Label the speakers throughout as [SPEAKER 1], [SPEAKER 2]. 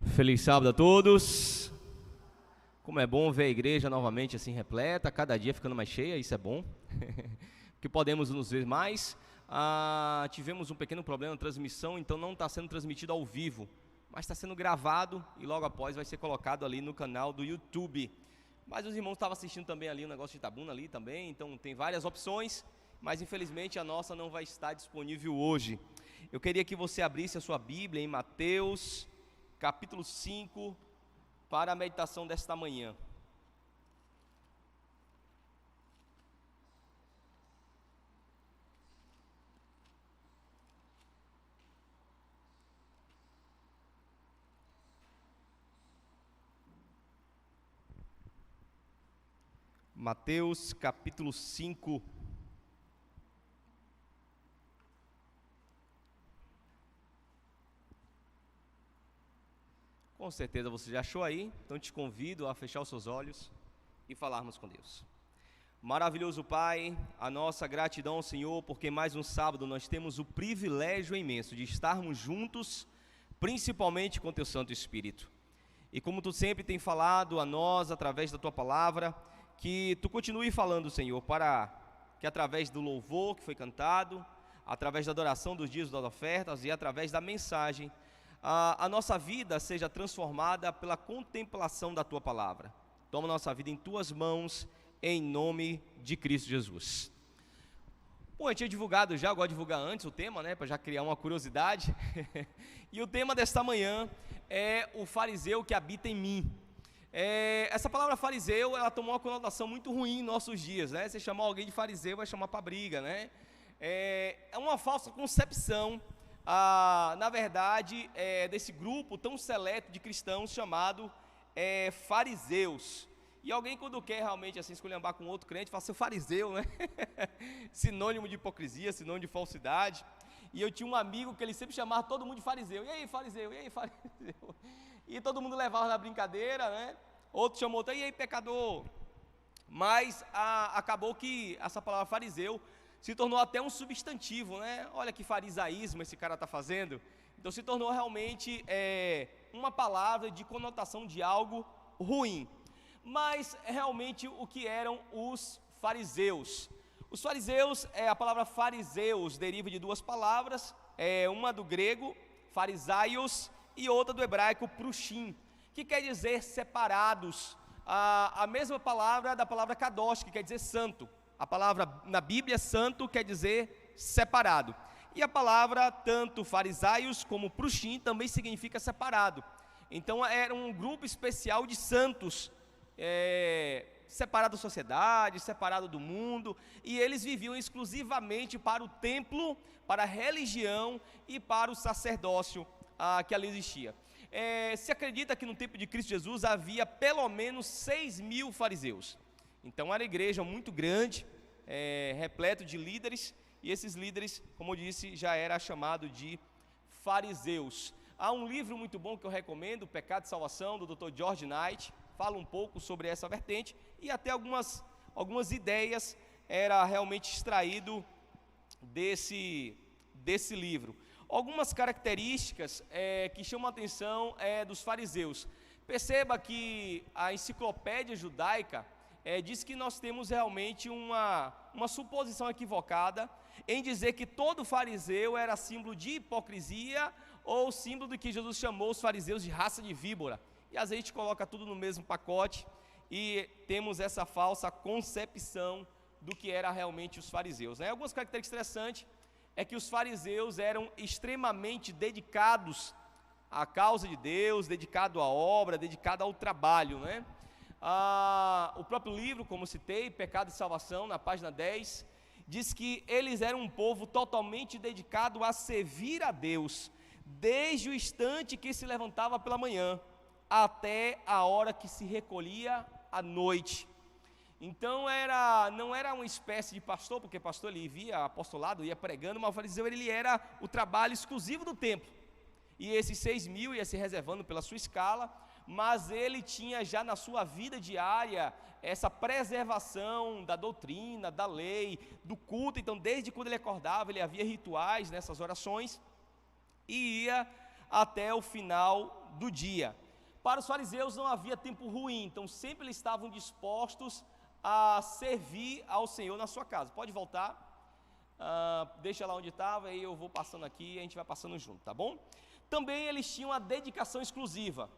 [SPEAKER 1] Feliz sábado a todos. Como é bom ver a igreja novamente assim repleta, cada dia ficando mais cheia, isso é bom. Que podemos nos ver mais. Tivemos um pequeno problema na transmissão, então não está sendo transmitido ao vivo, mas está sendo gravado e logo após vai ser colocado ali no canal do YouTube. Mas os irmãos estavam assistindo também ali o negócio de Itabuna ali também, então tem várias opções, mas infelizmente a nossa não vai estar disponível hoje. Eu queria que você abrisse a sua Bíblia em Mateus capítulo 5, para a meditação desta manhã. Mateus capítulo 5. Com certeza você já achou aí, então te convido a fechar os seus olhos e falarmos com Deus. Maravilhoso Pai, a nossa gratidão ao Senhor, porque mais um sábado nós temos o privilégio imenso de estarmos juntos, principalmente com Teu Santo Espírito. E como Tu sempre tem falado a nós através da Tua palavra, que Tu continue falando, Senhor, para que através do louvor que foi cantado, através da adoração dos dias das ofertas e através da mensagem, a nossa vida seja transformada pela contemplação da Tua palavra. Toma nossa vida em Tuas mãos, em nome de Cristo Jesus. Bom, eu tinha divulgado já, eu gosto de divulgar antes o tema, né, para já criar uma curiosidade. E o tema desta manhã é o fariseu que habita em mim. Essa palavra fariseu, ela tomou uma conotação muito ruim em nossos dias, né? Você chamar alguém de fariseu, vai chamar para briga, né? É uma falsa concepção, na verdade, desse grupo tão seleto de cristãos chamado fariseus. E alguém quando quer realmente assim esculhambar com outro crente, fala seu fariseu, né? Sinônimo de hipocrisia, sinônimo de falsidade. E eu tinha um amigo que ele sempre chamava todo mundo de fariseu. E aí, fariseu? E aí, fariseu? E todo mundo levava na brincadeira, né? Outro chamou outro, e aí, pecador? Mas acabou que essa palavra fariseu se tornou até um substantivo, né? Olha que farisaísmo esse cara está fazendo. Então se tornou realmente uma palavra de conotação de algo ruim. Mas realmente o que eram os fariseus? Os fariseus, a palavra fariseus deriva de duas palavras, uma do grego, farisaios, e outra do hebraico, prushim, que quer dizer separados. A mesma palavra da palavra kadosh, que quer dizer santo. A palavra na Bíblia santo quer dizer separado. E a palavra tanto farisaios como prushim também significa separado. Então era um grupo especial de santos, separado da sociedade, separado do mundo, e eles viviam exclusivamente para o templo, para a religião e para o sacerdócio que ali existia. Se acredita que no tempo de Cristo Jesus havia pelo menos 6.000 fariseus. Então era uma igreja muito grande, repleto de líderes, e esses líderes, como eu disse, já era chamado de fariseus. Há um livro muito bom que eu recomendo, O Pecado e Salvação, do Dr. George Knight, fala um pouco sobre essa vertente, e até algumas ideias era realmente extraído desse livro. Algumas características que chamam a atenção dos fariseus. Perceba que a enciclopédia judaica diz que nós temos realmente uma suposição equivocada em dizer que todo fariseu era símbolo de hipocrisia ou símbolo do que Jesus chamou os fariseus de raça de víbora. E às vezes a gente coloca tudo no mesmo pacote e temos essa falsa concepção do que era realmente os fariseus, né? Algumas características interessantes é que os fariseus eram extremamente dedicados à causa de Deus, dedicados à obra, dedicados ao trabalho, né? O próprio livro, como citei, Pecado e Salvação, na página 10, diz que eles eram um povo totalmente dedicado a servir a Deus, desde o instante que se levantava pela manhã, até a hora que se recolhia à noite. Então não era uma espécie de pastor, porque pastor ele via apostolado, ia pregando, mas o fariseu ele era o trabalho exclusivo do templo. E esses 6.000 ia se reservando pela sua escala, mas ele tinha já na sua vida diária essa preservação da doutrina, da lei, do culto. Então desde quando ele acordava, ele havia rituais nessas orações, e ia até o final do dia. Para os fariseus não havia tempo ruim, então sempre eles estavam dispostos a servir ao Senhor na sua casa. Pode voltar, deixa lá onde estava, aí eu vou passando aqui e a gente vai passando junto, tá bom? Também eles tinham a dedicação exclusiva.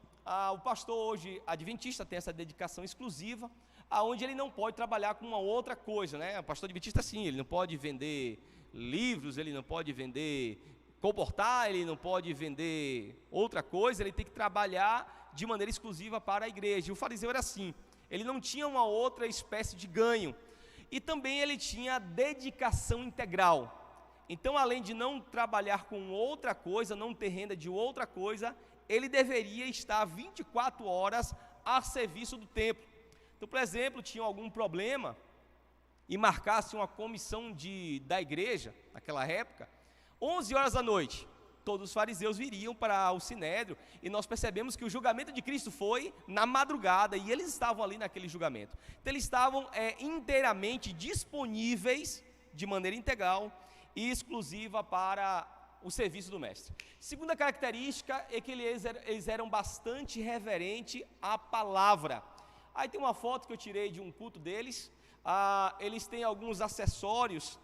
[SPEAKER 1] O pastor hoje adventista tem essa dedicação exclusiva, aonde ele não pode trabalhar com uma outra coisa, né? O pastor adventista sim, ele não pode vender livros, ele não pode vender comportar, ele não pode vender outra coisa, ele tem que trabalhar de maneira exclusiva para a igreja. E o fariseu era assim, ele não tinha uma outra espécie de ganho, e também ele tinha dedicação integral. Então, além de não trabalhar com outra coisa, não ter renda de outra coisa, ele deveria estar 24 horas a serviço do templo. Então, por exemplo, tinha algum problema e marcasse uma comissão da igreja, naquela época, 11 horas da noite, todos os fariseus viriam para o Sinédrio, e nós percebemos que o julgamento de Cristo foi na madrugada, e eles estavam ali naquele julgamento. Então eles estavam inteiramente disponíveis, de maneira integral e exclusiva para o serviço do mestre. Segunda característica é que eles eram bastante reverentes à palavra. Aí tem uma foto que eu tirei de um culto deles, eles têm alguns acessórios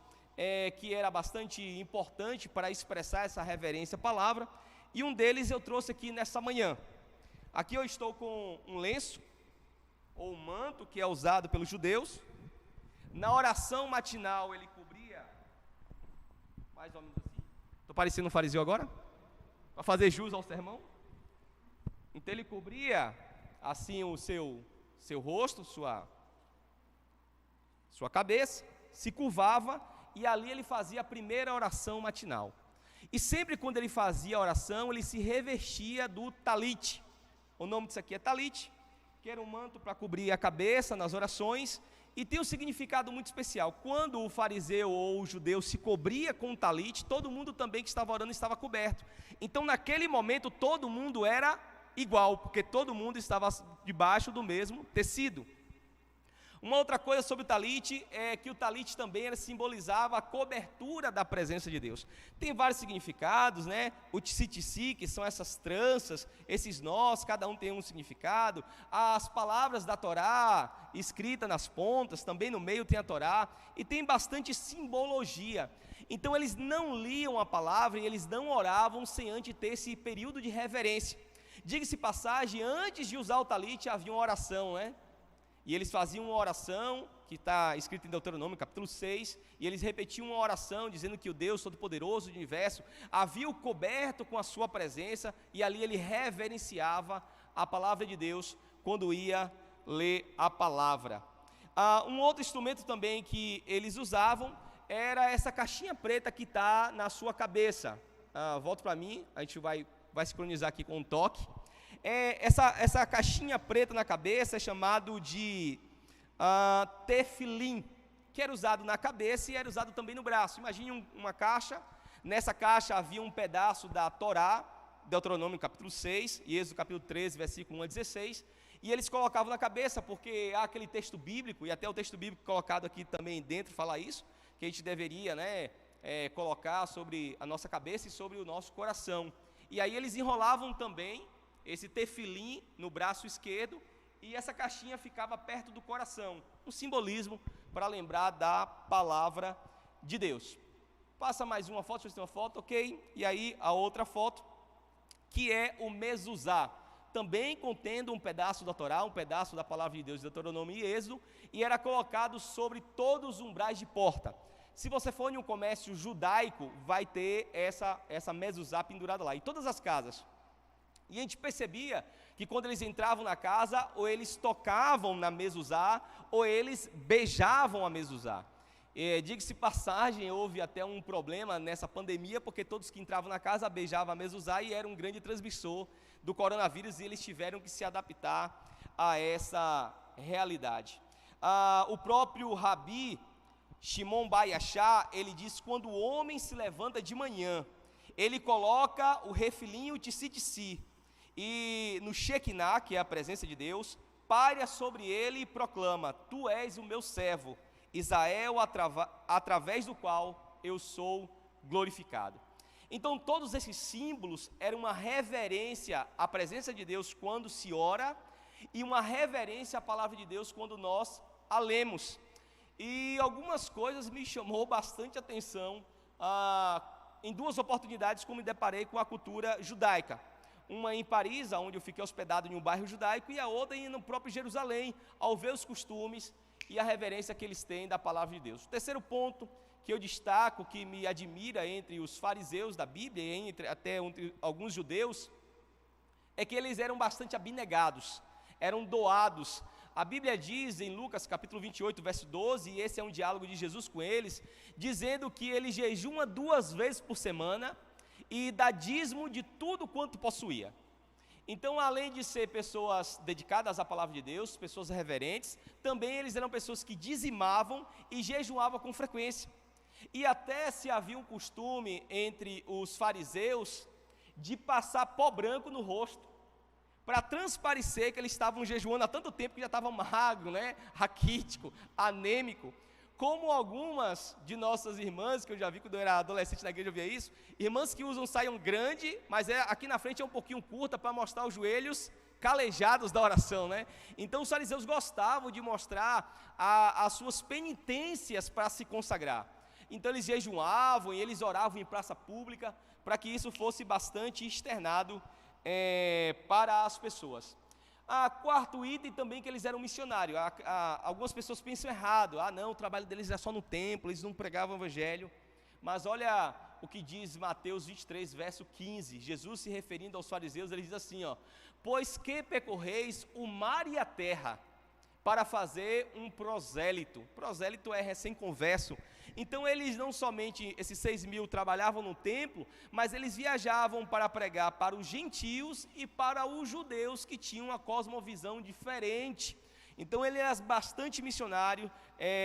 [SPEAKER 1] que era bastante importante para expressar essa reverência à palavra, e um deles eu trouxe aqui nessa manhã. Aqui eu estou com um lenço, ou um manto, que é usado pelos judeus. Na oração matinal ele cobria, mais ou menos assim. Estou parecendo um fariseu agora? Para fazer jus ao sermão? Então ele cobria assim o seu rosto, sua cabeça, se curvava, e ali ele fazia a primeira oração matinal. E sempre quando ele fazia a oração, ele se revestia do talite. O nome disso aqui é talite, que era um manto para cobrir a cabeça nas orações, e tem um significado muito especial. Quando o fariseu ou o judeu se cobria com o talite, todo mundo também que estava orando estava coberto. Então naquele momento todo mundo era igual, porque todo mundo estava debaixo do mesmo tecido. Uma outra coisa sobre o talite é que o talite também simbolizava a cobertura da presença de Deus. Tem vários significados, né? O tsi-tsi, que são essas tranças, esses nós, cada um tem um significado. As palavras da Torá, escritas nas pontas, também no meio tem a Torá, e tem bastante simbologia. Então eles não liam a palavra e eles não oravam sem antes ter esse período de reverência. Diga-se passagem, antes de usar o talite havia uma oração, né? E eles faziam uma oração, que está escrita em Deuteronômio, capítulo 6, e eles repetiam uma oração, dizendo que o Deus Todo-Poderoso do Universo havia o coberto com a sua presença, e ali ele reverenciava a palavra de Deus, quando ia ler a palavra. Um outro instrumento também que eles usavam, era essa caixinha preta que está na sua cabeça. Volta para mim, a gente vai sincronizar aqui com um toque. Essa caixinha preta na cabeça é chamado de tefilim, que era usado na cabeça e era usado também no braço. Imagine uma caixa, nessa caixa havia um pedaço da Torá, Deuteronômio capítulo 6, e Êxodo capítulo 13, versículo 1 a 16, e eles colocavam na cabeça, porque há aquele texto bíblico, e até o texto bíblico colocado aqui também dentro fala isso, que a gente deveria, colocar sobre a nossa cabeça e sobre o nosso coração. E aí eles enrolavam também esse tefilim no braço esquerdo, e essa caixinha ficava perto do coração, um simbolismo para lembrar da palavra de Deus. Passa mais uma foto, deixa eu ver se tem uma foto, ok? E aí a outra foto, que é o mezuzá, também contendo um pedaço da Torá, um pedaço da palavra de Deus, Deuteronômio e Êxodo, e era colocado sobre todos os umbrais de porta. Se você for em um comércio judaico, vai ter essa mezuzá pendurada lá, em todas as casas. E a gente percebia que quando eles entravam na casa, ou eles tocavam na mezuzá, ou eles beijavam a mezuzá. Diga-se passagem, houve até um problema nessa pandemia, porque todos que entravam na casa beijavam a mezuzá, e era um grande transmissor do coronavírus, e eles tiveram que se adaptar a essa realidade. O próprio Rabi Shimon Bar Yachá, ele diz: quando o homem se levanta de manhã, ele coloca o refilim e o tsi-tsi, e no Shekinah, que é a presença de Deus, paira sobre ele e proclama: tu és o meu servo, Israel, através do qual eu sou glorificado. Então todos esses símbolos eram uma reverência à presença de Deus quando se ora, e uma reverência à palavra de Deus quando nós a lemos. E algumas coisas me chamou bastante atenção em duas oportunidades, como me deparei com a cultura judaica. Uma em Paris, onde eu fiquei hospedado em um bairro judaico, e a outra no próprio Jerusalém, ao ver os costumes e a reverência que eles têm da palavra de Deus. O terceiro ponto que eu destaco, que me admira entre os fariseus da Bíblia e entre alguns judeus, é que eles eram bastante abnegados, eram doados. A Bíblia diz em Lucas capítulo 28, verso 12, e esse é um diálogo de Jesus com eles, dizendo que ele jejuma 2 vezes por semana e dá dízimo de tudo quanto possuía. Então, além de ser pessoas dedicadas à palavra de Deus, pessoas reverentes, também eles eram pessoas que dizimavam e jejuavam com frequência. E até se havia um costume entre os fariseus de passar pó branco no rosto, para transparecer que eles estavam jejuando há tanto tempo que já estavam magro, raquítico, anêmico. Como algumas de nossas irmãs, que eu já vi quando eu era adolescente na igreja, eu via isso, irmãs que usam saia grande, mas aqui na frente é um pouquinho curta, para mostrar os joelhos calejados da oração, Então os fariseus gostavam de mostrar as suas penitências para se consagrar. Então eles jejuavam e eles oravam em praça pública, para que isso fosse bastante externado para as pessoas. Quarto item também, que eles eram missionários. Algumas pessoas pensam errado, não, o trabalho deles era só no templo, eles não pregavam o evangelho. Mas olha o que diz Mateus 23, verso 15, Jesus se referindo aos fariseus, ele diz assim, pois que percorreis o mar e a terra, para fazer um prosélito. Prosélito é recém-converso. Então eles não somente, esses 6.000 trabalhavam no templo, mas eles viajavam para pregar para os gentios e para os judeus que tinham uma cosmovisão diferente. Então ele era bastante missionário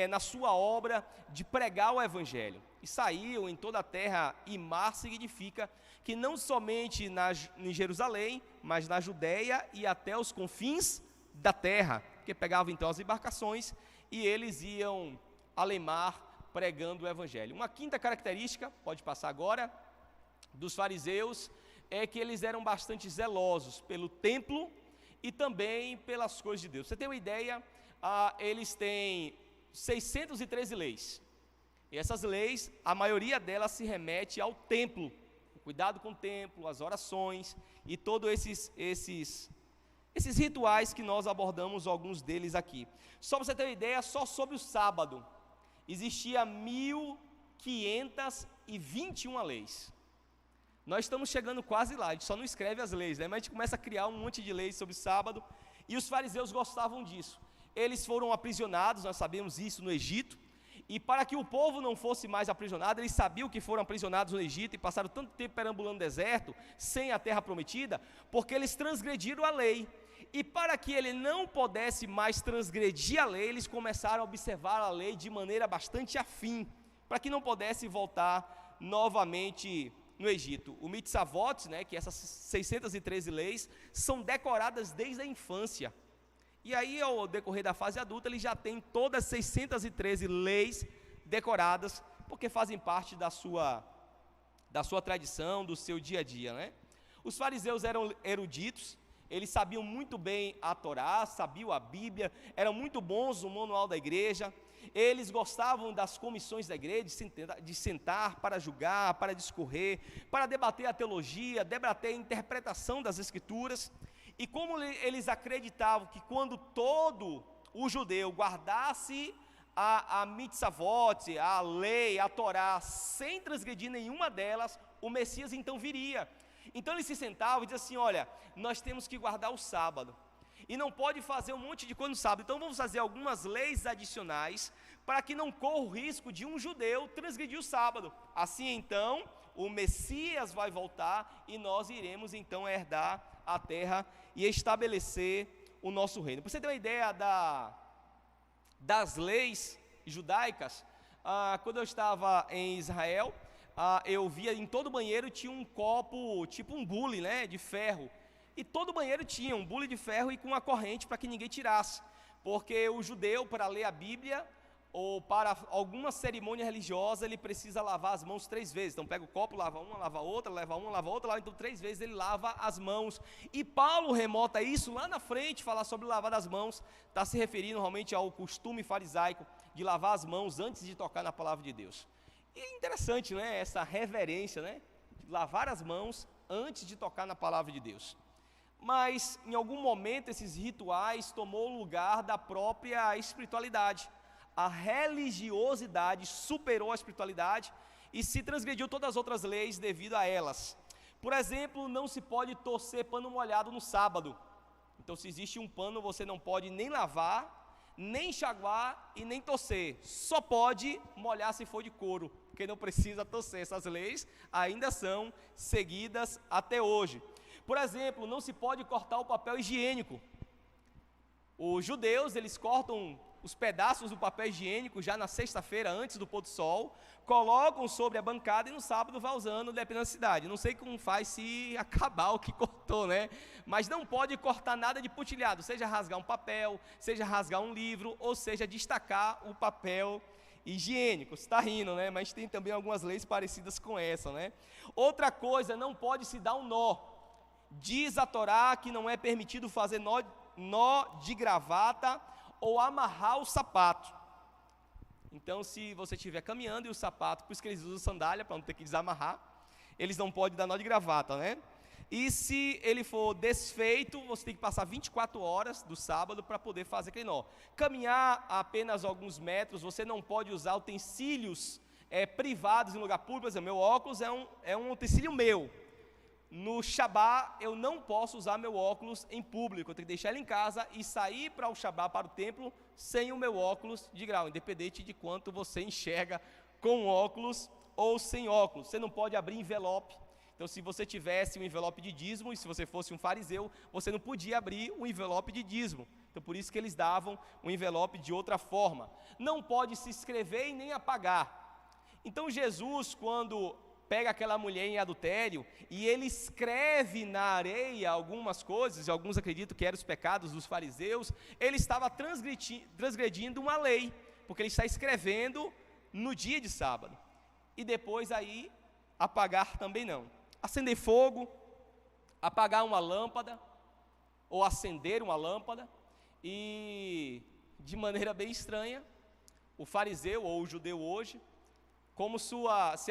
[SPEAKER 1] na sua obra de pregar o evangelho. E saíam em toda a terra, e mar significa que não somente em Jerusalém, mas na Judéia e até os confins da terra, porque pegavam então as embarcações e eles iam além mar pregando o evangelho. Uma quinta característica, pode passar agora, dos fariseus, é que eles eram bastante zelosos pelo templo e também pelas coisas de Deus. Você tem uma ideia, eles têm 613 leis, e essas leis, a maioria delas se remete ao templo, o cuidado com o templo, as orações e todos esses rituais que nós abordamos, alguns deles aqui. Só para você ter uma ideia, só sobre o sábado existia 1.521 leis. Nós estamos chegando quase lá, a gente só não escreve as leis, mas a gente começa a criar um monte de leis sobre sábado, e os fariseus gostavam disso. Eles foram aprisionados, nós sabemos isso, no Egito, e para que o povo não fosse mais aprisionado, eles sabiam que foram aprisionados no Egito e passaram tanto tempo perambulando no deserto, sem a terra prometida, porque eles transgrediram a lei. E para que ele não pudesse mais transgredir a lei, eles começaram a observar a lei de maneira bastante afim, para que não pudesse voltar novamente no Egito. O Mitzavot, que essas 613 leis, são decoradas desde a infância. E aí, ao decorrer da fase adulta, ele já tem todas as 613 leis decoradas, porque fazem parte da sua tradição, do seu dia a dia, Os fariseus eram eruditos, eles sabiam muito bem a Torá, sabiam a Bíblia, eram muito bons no manual da igreja, eles gostavam das comissões da igreja, de sentar para julgar, para discorrer, para debater a teologia, debater a interpretação das escrituras. E como eles acreditavam que quando todo o judeu guardasse a mitzavot, a lei, a Torá, sem transgredir nenhuma delas, o Messias então viria. Então eles se sentavam e diziam assim, olha, nós temos que guardar o sábado, e não pode fazer um monte de coisa no sábado, então vamos fazer algumas leis adicionais, para que não corra o risco de um judeu transgredir o sábado. Assim então, o Messias vai voltar, e nós iremos então herdar a terra e estabelecer o nosso reino. Para você ter uma ideia das leis judaicas, quando eu estava em Israel, eu via em todo banheiro tinha um copo, tipo um bule, de ferro, e todo banheiro tinha um bule de ferro e com uma corrente para que ninguém tirasse, porque o judeu, para ler a Bíblia, ou para alguma cerimônia religiosa, ele precisa lavar as mãos 3 vezes. Então pega o copo, lava uma, lava outra, então 3 vezes ele lava as mãos. E Paulo remota isso lá na frente, falar sobre lavar as mãos, está se referindo realmente ao costume farisaico de lavar as mãos antes de tocar na palavra de Deus. E é interessante, né, essa reverência, né, de lavar as mãos antes de tocar na palavra de Deus. Mas em algum momento esses rituais tomou o lugar da própria espiritualidade. A religiosidade superou a espiritualidade e se transgrediu todas as outras leis devido a elas. Por exemplo, não se pode torcer pano molhado no sábado. Então, se existe um pano, você não pode nem lavar, nem enxaguar e nem torcer. Só pode molhar se for de couro, porque não precisa torcer. Essas leis ainda são seguidas até hoje. Por exemplo, não se pode cortar o papel higiênico. Os judeus, eles cortam os pedaços do papel higiênico já na sexta-feira, antes do pôr do sol, colocam sobre a bancada e no sábado vai usando, dependendo da cidade. Não sei como faz se acabar o que cortou, né? Mas não pode cortar nada de pontilhado, seja rasgar um papel, seja rasgar um livro, ou seja, destacar o papel higiênico. Você está rindo, né? Mas tem também algumas leis parecidas com essa, né? Outra coisa, não pode se dar um nó. Diz a Torá que não é permitido fazer nó de gravata ou amarrar o sapato. Então, se você estiver caminhando e o sapato, por isso que eles usam sandália, para não ter que desamarrar, eles não podem dar nó de gravata, né? E se ele for desfeito, você tem que passar 24 horas do sábado para poder fazer aquele nó. Caminhar apenas alguns metros, você não pode usar utensílios privados em lugar público. Por exemplo, meu óculos é um utensílio meu. No Shabá, eu não posso usar meu óculos em público, eu tenho que deixar ele em casa e sair para o Shabá, para o templo, sem o meu óculos de grau, independente de quanto você enxerga com óculos ou sem óculos. Você não pode abrir envelope. Então, se você tivesse um envelope de dízimo, e se você fosse um fariseu, você não podia abrir um envelope de dízimo. Então, por isso que eles davam um envelope de outra forma. Não pode se escrever e nem apagar. Então, Jesus, quando pega aquela mulher em adultério e ele escreve na areia algumas coisas, e alguns acreditam que eram os pecados dos fariseus, ele estava transgredindo uma lei, porque ele está escrevendo no dia de sábado. E depois aí, apagar também não. Acender fogo, apagar uma lâmpada, ou acender uma lâmpada, e de maneira bem estranha, o fariseu ou o judeu hoje, como se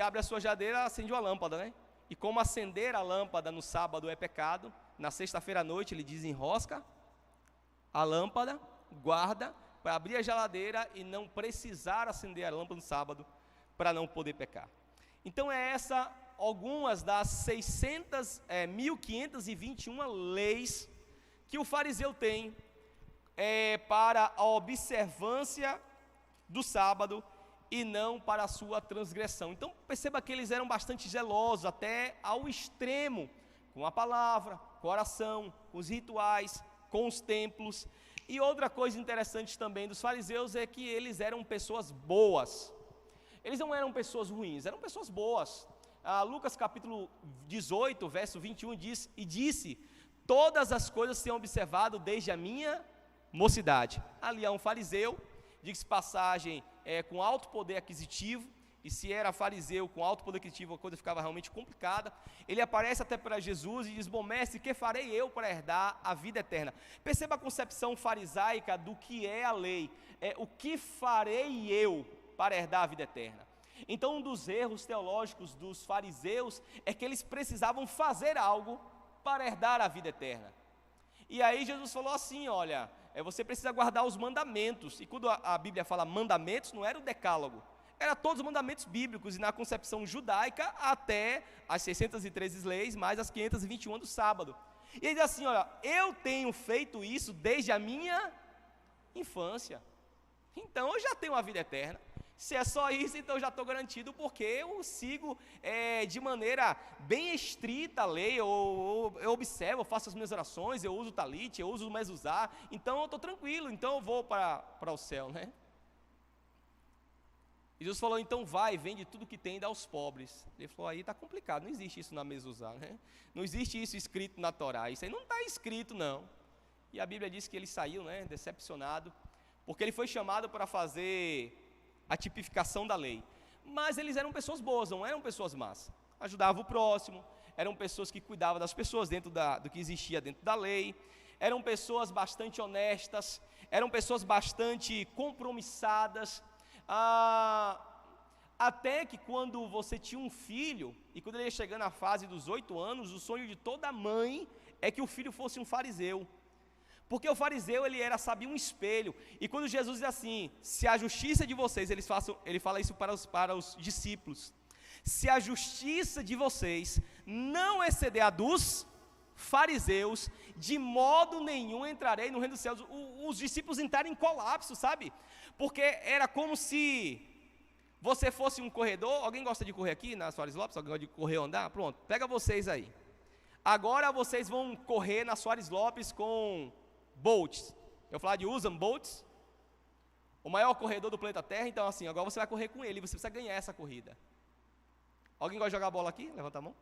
[SPEAKER 1] abre a sua geladeira, acende uma lâmpada, né? E como acender a lâmpada no sábado é pecado, na sexta-feira à noite ele desenrosca a lâmpada, guarda, para abrir a geladeira e não precisar acender a lâmpada no sábado, para não poder pecar. Então algumas das 1.521 leis que o fariseu tem para a observância do sábado, e não para a sua transgressão. Então perceba que eles eram bastante zelosos, até ao extremo, com a palavra, com a oração, com os rituais, com os templos. E outra coisa interessante também dos fariseus é que eles eram pessoas boas. Eles não eram pessoas ruins, eram pessoas boas. Lucas capítulo 18, verso 21 diz, e disse, todas as coisas tenho observado desde a minha mocidade. Ali há um fariseu, diga-se passagem, com alto poder aquisitivo, e se era fariseu com alto poder aquisitivo, a coisa ficava realmente complicada. Ele aparece até para Jesus e diz, bom mestre, que farei eu para herdar a vida eterna? Perceba a concepção farisaica do que é a lei, o que farei eu para herdar a vida eterna? Então um dos erros teológicos dos fariseus é que eles precisavam fazer algo para herdar a vida eterna. E aí Jesus falou assim, olha, você precisa guardar os mandamentos. E quando a Bíblia fala mandamentos, não era o decálogo, era todos os mandamentos bíblicos, e na concepção judaica, até as 613 leis, mais as 521 do sábado. E ele diz assim, olha, eu tenho feito isso desde a minha infância, então eu já tenho a vida eterna. Se é só isso, então eu já estou garantido, porque eu sigo de maneira bem estrita a lei, eu observo, eu faço as minhas orações, eu uso o talit, eu uso o mezuzá, então eu estou tranquilo, então eu vou para o céu, né? E Jesus falou, então vai, vende tudo que tem e dá aos pobres. Ele falou, aí está complicado, não existe isso na mezuzá, né? Não existe isso escrito na Torá, isso aí não está escrito não. E a Bíblia diz que ele saiu, né, decepcionado, porque ele foi chamado para fazer a tipificação da lei. Mas eles eram pessoas boas, não eram pessoas más. Ajudavam o próximo, eram pessoas que cuidavam das pessoas dentro do que existia dentro da lei, eram pessoas bastante honestas, eram pessoas bastante compromissadas, até que quando você tinha um filho, e quando ele ia chegando na fase dos 8 anos, o sonho de toda mãe é que o filho fosse um fariseu. Porque o fariseu, sabia um espelho. E quando Jesus diz assim, se a justiça de vocês, ele fala isso para os discípulos, se a justiça de vocês não exceder a dos fariseus, de modo nenhum entrarei no reino dos céus. Os discípulos entraram em colapso, sabe? Porque era como se você fosse um corredor. Alguém gosta de correr aqui na Soares Lopes? Alguém gosta de correr ou andar? Pronto, pega vocês aí. Agora vocês vão correr na Soares Lopes com Bolt. Eu falar de Usain Bolt, o maior corredor do planeta Terra. Então assim, agora você vai correr com ele, você precisa ganhar essa corrida. Alguém gosta de jogar bola aqui? Levanta a mão.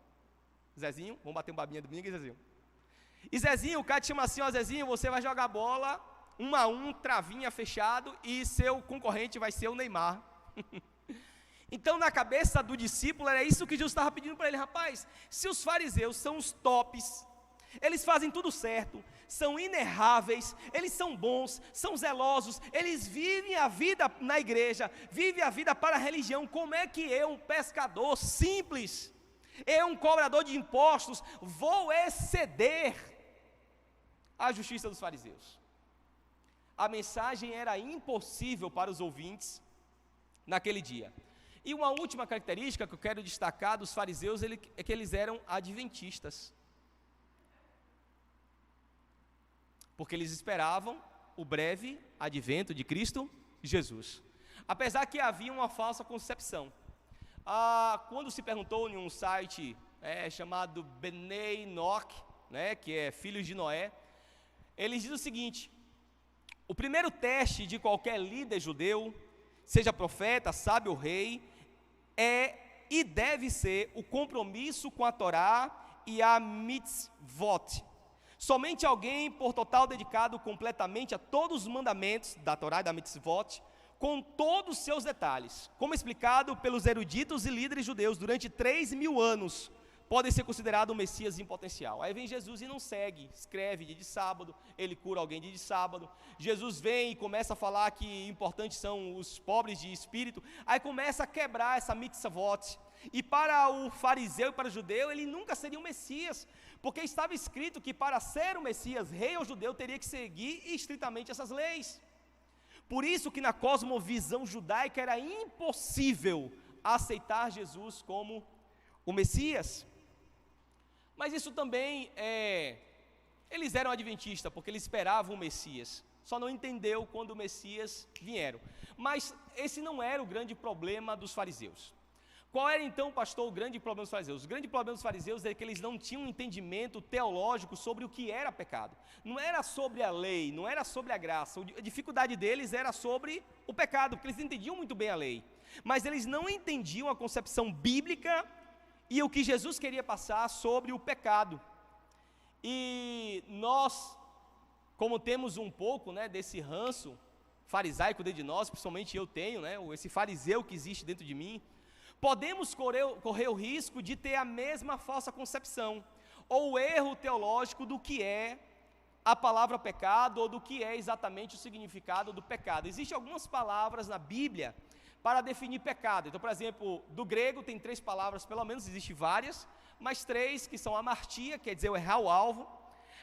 [SPEAKER 1] Zezinho, vamos bater um babinha domingo, Zezinho. E Zezinho, o cara te chama assim, ó Zezinho, você vai jogar bola 1 a 1, travinha fechado, e seu concorrente vai ser o Neymar. Então na cabeça do discípulo era isso que Jesus estava pedindo para ele. Rapaz, se os fariseus são os tops, eles fazem tudo certo, são inerráveis, eles são bons, são zelosos, eles vivem a vida na igreja, vivem a vida para a religião, como é que eu, um pescador simples, eu, um cobrador de impostos, vou exceder a justiça dos fariseus? A mensagem era impossível para os ouvintes naquele dia. E uma última característica que eu quero destacar dos fariseus é que eles eram adventistas. Porque eles esperavam o breve advento de Cristo Jesus. Apesar que havia uma falsa concepção. Quando se perguntou em um site chamado Bnei Noach, que é Filhos de Noé, eles dizem o seguinte: o primeiro teste de qualquer líder judeu, seja profeta, sábio ou rei, e deve ser o compromisso com a Torá e a mitzvot. Somente alguém por total dedicado completamente a todos os mandamentos da Torá e da mitzvot, com todos os seus detalhes, como explicado pelos eruditos e líderes judeus durante 3.000 anos, podem ser considerados um Messias em potencial. Aí vem Jesus e não segue, escreve dia de sábado, ele cura alguém dia de sábado. Jesus vem e começa a falar que importantes são os pobres de espírito, aí começa a quebrar essa mitzvot. E para o fariseu e para o judeu, ele nunca seria um Messias, porque estava escrito que para ser um Messias, rei ou judeu, teria que seguir estritamente essas leis. Por isso que na cosmovisão judaica era impossível aceitar Jesus como o Messias. Mas isso também eles eram adventistas, porque eles esperavam o Messias, só não entendeu quando o Messias vieram. Mas esse não era o grande problema dos fariseus. Qual era então, pastor, o grande problema dos fariseus? O grande problema dos fariseus é que eles não tinham um entendimento teológico sobre o que era pecado. Não era sobre a lei, não era sobre a graça. A dificuldade deles era sobre o pecado, porque eles entendiam muito bem a lei. Mas eles não entendiam a concepção bíblica e o que Jesus queria passar sobre o pecado. E nós, como temos um pouco desse ranço farisaico dentro de nós, principalmente eu tenho, esse fariseu que existe dentro de mim, podemos correr o risco de ter a mesma falsa concepção, ou o erro teológico do que é a palavra pecado, ou do que é exatamente o significado do pecado. Existem algumas palavras na Bíblia para definir pecado. Então, por exemplo, do grego tem 3 palavras, pelo menos, existem várias, mas 3 que são amartia, quer dizer, errar o alvo.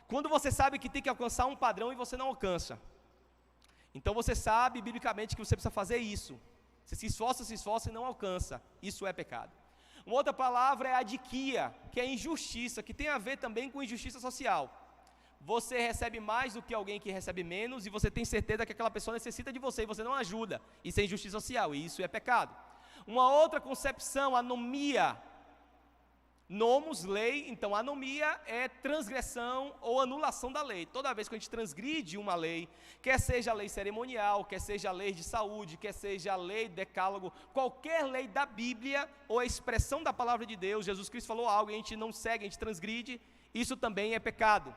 [SPEAKER 1] Quando você sabe que tem que alcançar um padrão e você não alcança. Então você sabe, biblicamente, que você precisa fazer isso. Você se esforça e não alcança. Isso é pecado. Uma outra palavra é adiquia, que é injustiça, que tem a ver também com injustiça social. Você recebe mais do que alguém que recebe menos, e você tem certeza que aquela pessoa necessita de você, e você não ajuda. Isso é injustiça social, e isso é pecado. Uma outra concepção, anomia. Nomos, lei, então anomia é transgressão ou anulação da lei. Toda vez que a gente transgride uma lei, quer seja a lei cerimonial, quer seja a lei de saúde, quer seja a lei decálogo, qualquer lei da Bíblia ou a expressão da palavra de Deus, Jesus Cristo falou algo e a gente não segue, a gente transgride, isso também é pecado.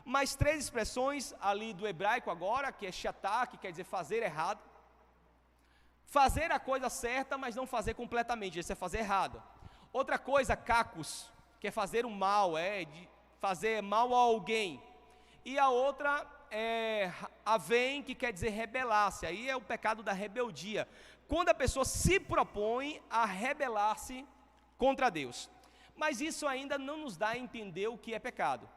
[SPEAKER 1] Mais 3 expressões ali do hebraico agora, que é shatá, que quer dizer fazer errado. Fazer a coisa certa, mas não fazer completamente, isso é fazer errado. Outra coisa, cacos, que é fazer o mal, de fazer mal a alguém. E a outra é avém, que quer dizer rebelar-se, aí é o pecado da rebeldia. Quando a pessoa se propõe a rebelar-se contra Deus. Mas isso ainda não nos dá a entender o que é pecado.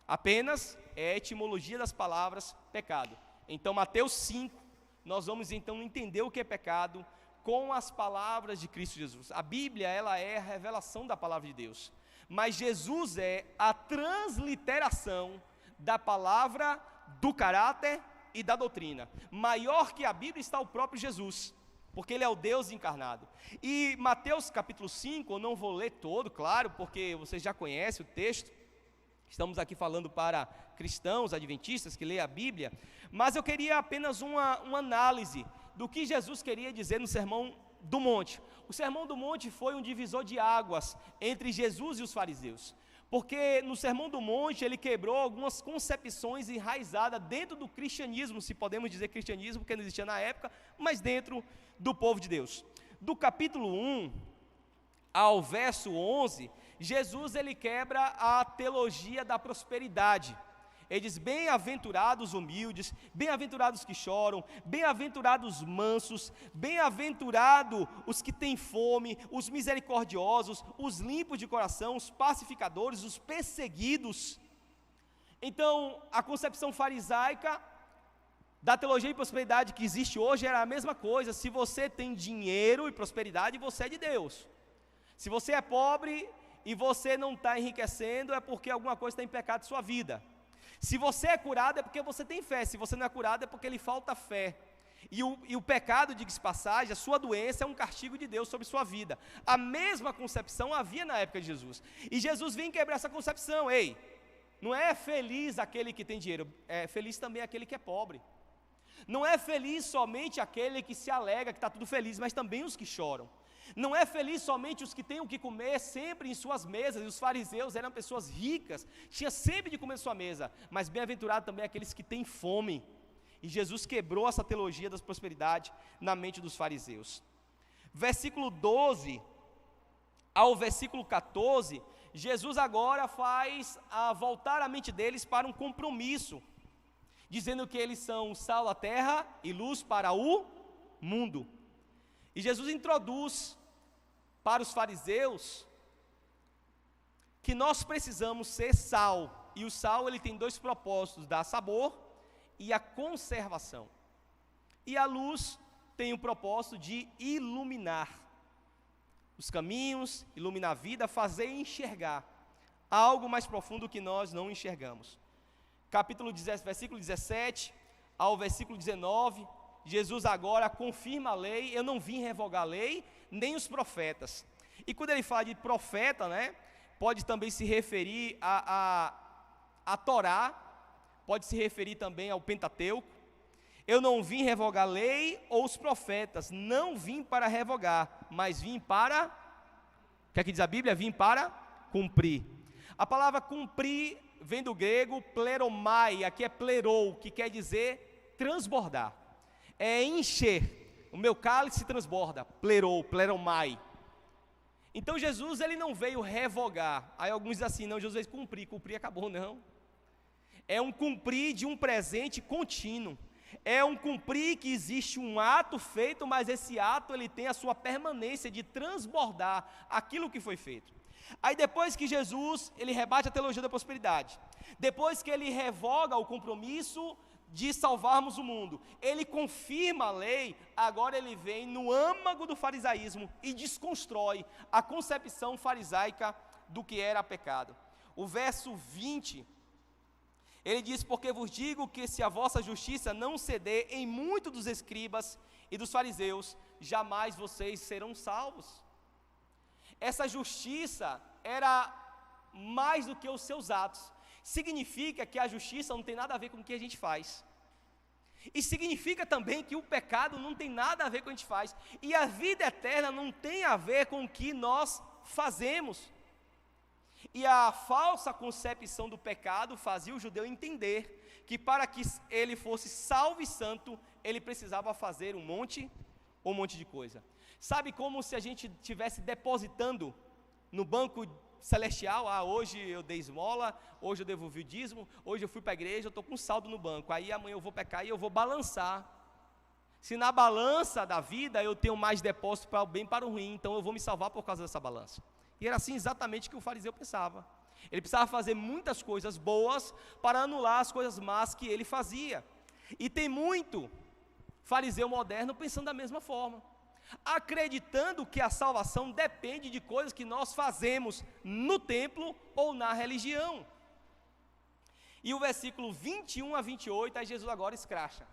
[SPEAKER 1] Apenas é a etimologia das palavras pecado. Então, Mateus 5, nós vamos então entender o que é pecado com as palavras de Cristo Jesus. A Bíblia, ela é a revelação da palavra de Deus. Mas Jesus é a transliteração da palavra, do caráter e da doutrina. Maior que a Bíblia está o próprio Jesus, porque Ele é o Deus encarnado. E Mateus capítulo 5, eu não vou ler todo, claro, porque vocês já conhecem o texto. Estamos aqui falando para cristãos, adventistas, que lêem a Bíblia. Mas eu queria apenas uma análise do que Jesus queria dizer no Sermão do Monte. O Sermão do Monte foi um divisor de águas entre Jesus e os fariseus. Porque no Sermão do Monte ele quebrou algumas concepções enraizadas dentro do cristianismo, se podemos dizer cristianismo, porque não existia na época, mas dentro do povo de Deus. Do capítulo 1 ao verso 11, Jesus ele quebra a teologia da prosperidade. Ele diz: bem-aventurados humildes, bem-aventurados que choram, bem-aventurados mansos, bem-aventurados os que têm fome, os misericordiosos, os limpos de coração, os pacificadores, os perseguidos. Então, a concepção farisaica da teologia de prosperidade que existe hoje era a mesma coisa. Se você tem dinheiro e prosperidade, você é de Deus. Se você é pobre e você não está enriquecendo, é porque alguma coisa está em pecado em sua vida. Se você é curado, é porque você tem fé. Se você não é curado, é porque lhe falta fé. E o pecado, diga-se passagem, a sua doença é um castigo de Deus sobre sua vida. A mesma concepção havia na época de Jesus. E Jesus vem quebrar essa concepção. Ei, não é feliz aquele que tem dinheiro, é feliz também aquele que é pobre. Não é feliz somente aquele que se alegra, que está tudo feliz, mas também os que choram. Não é feliz somente os que têm o que comer sempre em suas mesas, e os fariseus eram pessoas ricas, tinha sempre de comer em sua mesa, mas bem-aventurado também aqueles que têm fome. E Jesus quebrou essa teologia da prosperidade na mente dos fariseus. Versículo 12 ao versículo 14, Jesus agora faz voltar a mente deles para um compromisso, dizendo que eles são sal da terra e luz para o mundo. E Jesus introduz para os fariseus que nós precisamos ser sal. E o sal ele tem dois propósitos: dar sabor e a conservação. E a luz tem o propósito de iluminar os caminhos, iluminar a vida, fazer enxergar algo mais profundo que nós não enxergamos. Versículo 17 ao versículo 19, Jesus agora confirma a lei. Eu não vim revogar a lei, nem os profetas. E quando ele fala de profeta, pode também se referir a Torá, pode se referir também ao Pentateuco. Eu não vim revogar a lei ou os profetas, não vim para revogar, mas vim para, o que é que diz a Bíblia? Vim para cumprir. A palavra cumprir vem do grego pleromai, aqui é plerou, que quer dizer transbordar. É encher, o meu cálice transborda, pleromai. Então Jesus ele não veio revogar. Aí alguns dizem assim: não, Jesus veio cumprir acabou. Não, é um cumprir de um presente contínuo, é um cumprir que existe um ato feito, mas esse ato ele tem a sua permanência de transbordar aquilo que foi feito. Aí depois que Jesus ele rebate a teologia da prosperidade, depois que ele revoga o compromisso de salvarmos o mundo, ele confirma a lei. Agora ele vem no âmago do farisaísmo e desconstrói a concepção farisaica do que era pecado. O verso 20, ele diz: porque vos digo que se a vossa justiça não ceder em muito dos escribas e dos fariseus, jamais vocês serão salvos. Essa justiça era mais do que os seus atos. Significa que a justiça não tem nada a ver com o que a gente faz. E significa também que o pecado não tem nada a ver com o que a gente faz. E a vida eterna não tem a ver com o que nós fazemos. E a falsa concepção do pecado fazia o judeu entender que para que ele fosse salvo e santo, ele precisava fazer um monte um monte de coisa. Sabe, como se a gente estivesse depositando no banco celestial. Hoje eu dei esmola, hoje eu devolvi o dízimo, hoje eu fui para a igreja, eu estou com saldo no banco, aí amanhã eu vou pecar e eu vou balançar. Se na balança da vida eu tenho mais depósito para o bem e para o ruim, então eu vou me salvar por causa dessa balança. E era assim exatamente que o fariseu pensava. Ele precisava fazer muitas coisas boas para anular as coisas más que ele fazia. E tem muito fariseu moderno pensando da mesma forma, acreditando que a salvação depende de coisas que nós fazemos no templo ou na religião. E o versículo 21 a 28, aí Jesus agora escracha.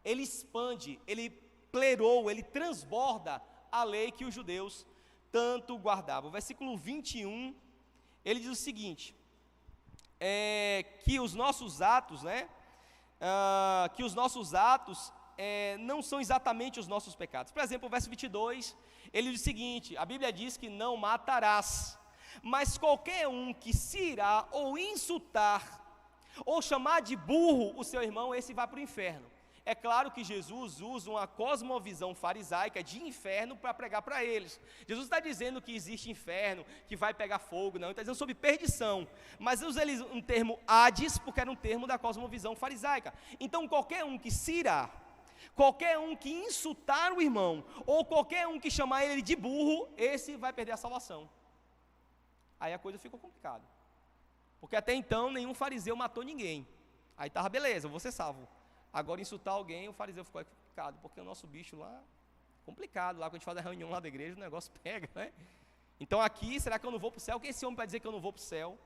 [SPEAKER 1] Ele expande, ele plerou, ele transborda a lei que os judeus tanto guardavam. O versículo 21, ele diz o seguinte, que os nossos atos, não são exatamente os nossos pecados. Por exemplo, o verso 22, ele diz o seguinte, a Bíblia diz que não matarás, mas qualquer um que se irá ou insultar, ou chamar de burro o seu irmão, esse vai para o inferno. É claro que Jesus usa uma cosmovisão farisaica de inferno para pregar para eles. Jesus está dizendo que existe inferno, que vai pegar fogo, não, ele está dizendo sobre perdição, mas usa ele um termo Hades, porque era um termo da cosmovisão farisaica. Então qualquer um que se irá, qualquer um que insultar o irmão, ou qualquer um que chamar ele de burro, esse vai perder a salvação. Aí a coisa ficou complicada, porque até então nenhum fariseu matou ninguém, aí estava beleza, eu vou ser salvo. Agora insultar alguém, o fariseu ficou complicado, porque o nosso bicho lá, complicado, lá quando a gente faz a reunião lá da igreja, o negócio pega, né? Então aqui, será que eu não vou para o céu? Quem é esse homem para dizer que eu não vou para o céu?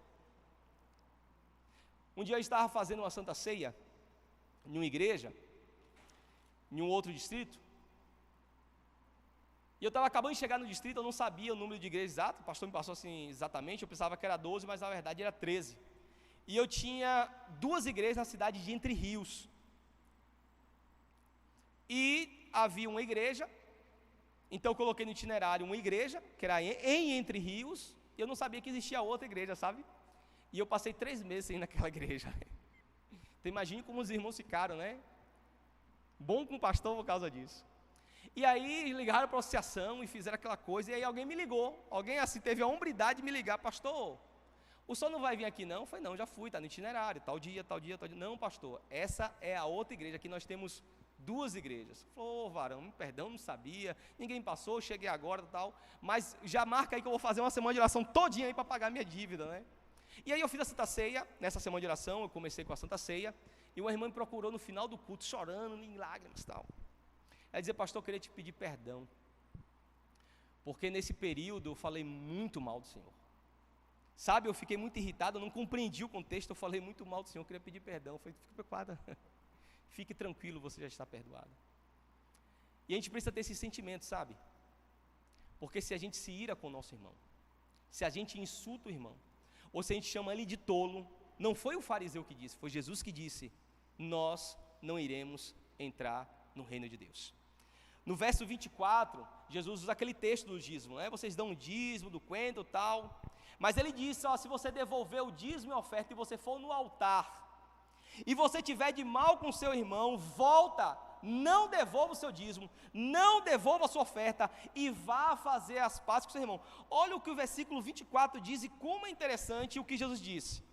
[SPEAKER 1] Um dia eu estava fazendo uma santa ceia, em uma igreja, em um outro distrito, e eu estava acabando de chegar no distrito, eu não sabia o número de igrejas exato, o pastor me passou assim exatamente, eu pensava que era 12, mas na verdade era 13, e eu tinha 2 igrejas na cidade de Entre Rios, e havia uma igreja, então eu coloquei no itinerário uma igreja, que era em Entre Rios, e eu não sabia que existia outra igreja, sabe? E eu passei 3 meses sem ir naquela igreja. Então imagine como os irmãos ficaram, né? Bom com o pastor por causa disso. E aí ligaram para a associação e fizeram aquela coisa, e aí alguém me ligou, alguém assim teve a hombridade de me ligar, pastor, o senhor não vai vir aqui não? Eu falei, não, já fui, está no itinerário, tal dia, tal dia, tal dia. Não, pastor, essa é a outra igreja, aqui nós temos 2 igrejas. Falou, varão, perdão, não sabia, ninguém passou, cheguei agora e tal, mas já marca aí que eu vou fazer uma semana de oração todinha aí para pagar minha dívida, né? E aí eu fiz a Santa Ceia, nessa semana de oração, eu comecei com a Santa Ceia, e uma irmã me procurou no final do culto, chorando, em lágrimas e tal. Ela dizia, pastor, eu queria te pedir perdão, porque nesse período eu falei muito mal do Senhor. Sabe, eu fiquei muito irritado, eu não compreendi o contexto, eu falei muito mal do Senhor, eu queria pedir perdão. Eu falei, fique preocupada, fique tranquilo, você já está perdoado. E a gente precisa ter esse sentimento, sabe? Porque se a gente se ira com o nosso irmão, se a gente insulta o irmão, ou se a gente chama ele de tolo, não foi o fariseu que disse, foi Jesus que disse, nós não iremos entrar no reino de Deus. No verso 24, Jesus usa aquele texto do dízimo, né? Vocês dão um dízimo do quento e tal, mas ele disse, se você devolver o dízimo e a oferta e você for no altar, e você tiver de mal com seu irmão, volta, não devolva o seu dízimo, não devolva a sua oferta, e vá fazer as pazes com seu irmão. Olha o que o versículo 24 diz, e como é interessante o que Jesus disse.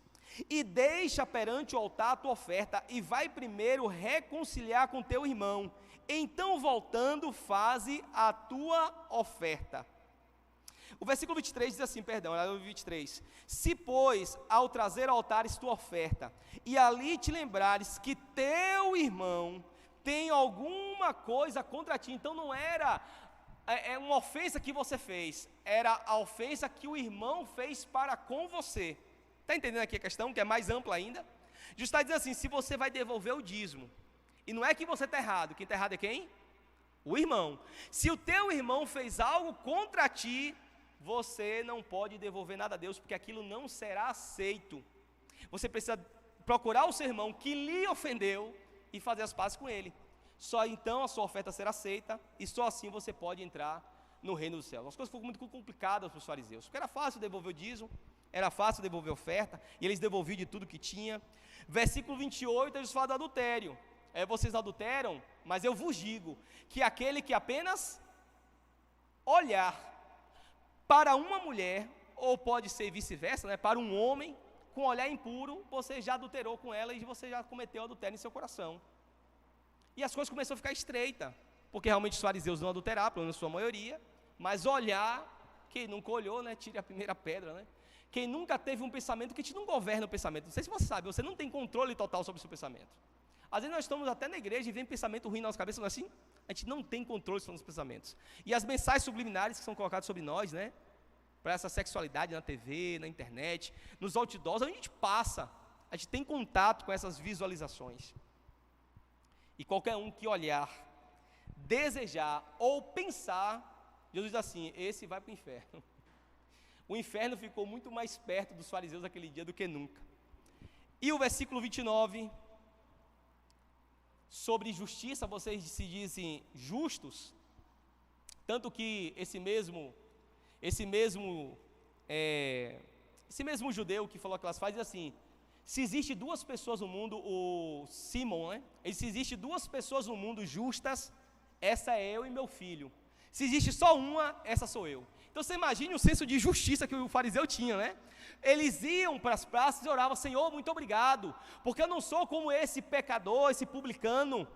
[SPEAKER 1] E deixa perante o altar a tua oferta, e vai primeiro reconciliar com teu irmão, então voltando faze a tua oferta. O versículo 23 diz assim, olha o 23, se pois ao trazer ao altar tua oferta, e ali te lembrares que teu irmão tem alguma coisa contra ti, então não era uma ofensa que você fez, era a ofensa que o irmão fez para com você. Está entendendo aqui a questão, que é mais ampla ainda? Jesus está dizendo assim, se você vai devolver o dízimo, e não é que você está errado, quem está errado é quem? O irmão. Se o teu irmão fez algo contra ti, você não pode devolver nada a Deus, porque aquilo não será aceito. Você precisa procurar o seu irmão que lhe ofendeu e fazer as pazes com ele. Só então a sua oferta será aceita, e só assim você pode entrar no reino dos céus. As coisas foram muito complicadas para os fariseus, porque era fácil devolver o dízimo, era fácil devolver a oferta, e eles devolviam de tudo que tinha. Versículo 28, eles falam do adultério. Vocês adulteram, mas eu vos digo que aquele que apenas olhar para uma mulher, ou pode ser vice-versa, né, para um homem, com olhar impuro, você já adulterou com ela e você já cometeu adultério em seu coração. E as coisas começaram a ficar estreitas, porque realmente os fariseus não adulteraram, pelo menos na sua maioria, mas olhar, quem nunca olhou, né, tire a primeira pedra, né? Quem nunca teve um pensamento, que a gente não governa o pensamento, não sei se você sabe, você não tem controle total sobre o seu pensamento. Às vezes nós estamos até na igreja e vem pensamento ruim na nossa cabeça, não é assim? A gente não tem controle sobre os pensamentos. E as mensagens subliminares que são colocadas sobre nós, né, para essa sexualidade na TV, na internet, nos outdoors, a gente passa, a gente tem contato com essas visualizações. E qualquer um que olhar, desejar ou pensar, Jesus diz assim, esse vai para o inferno. O inferno ficou muito mais perto dos fariseus naquele dia do que nunca. E o versículo 29, sobre justiça, vocês se dizem justos, tanto que esse mesmo judeu que falou aquelas frases, diz assim, se existe duas pessoas no mundo, o Simon, né? Se existe duas pessoas no mundo justas, essa é eu e meu filho. Se existe só uma, essa sou eu. Então você imagine o senso de justiça que o fariseu tinha, né? Eles iam para as praças e oravam, Senhor, muito obrigado, porque eu não sou como esse pecador, esse publicano.